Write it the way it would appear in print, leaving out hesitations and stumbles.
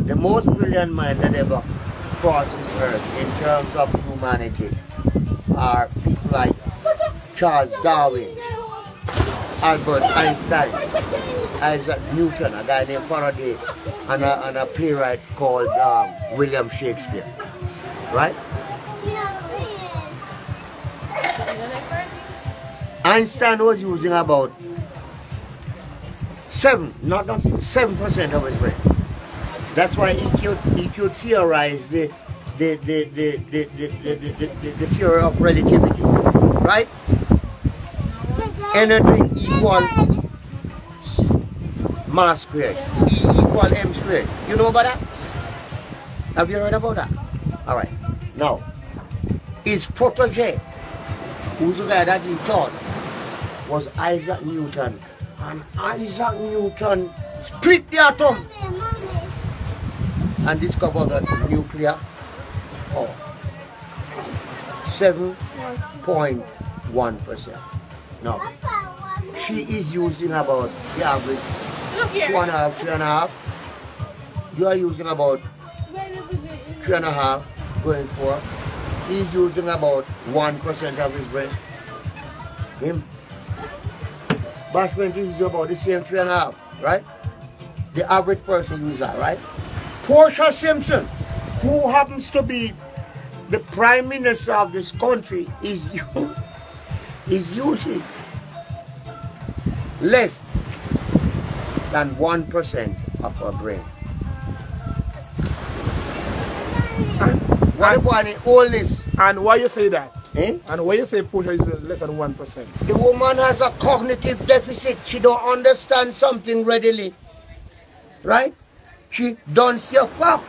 The most brilliant mind that ever crosses earth in terms of humanity are people like Charles Darwin, Albert Einstein, Isaac Newton, a guy named Faraday, and a playwright called William Shakespeare. Right? Einstein was using about 7% of his brain. That's why he could theorize the theory of relativity, right? Energy equal mass squared, E equal m squared. You know about that? Have you heard about that? All right. Now, his protege, who's the guy that he taught, was Isaac Newton. And Isaac Newton split the atom and discovered that nuclear power, 7.1%. Now, she is using about the average 2.5, 3.5. You are using about 3.5, going 4. He's using about 1% of his brain. Him. Bashment is about the same 3.5, right? The average person uses that, right? Portia Simpson, who happens to be the Prime Minister of this country, is using less than 1% of her brain. What about the oldest? And why you say that? Eh? And why you say Portia is less than 1%? The woman has a cognitive deficit. She don't understand something readily. Right? She dunce your fuck.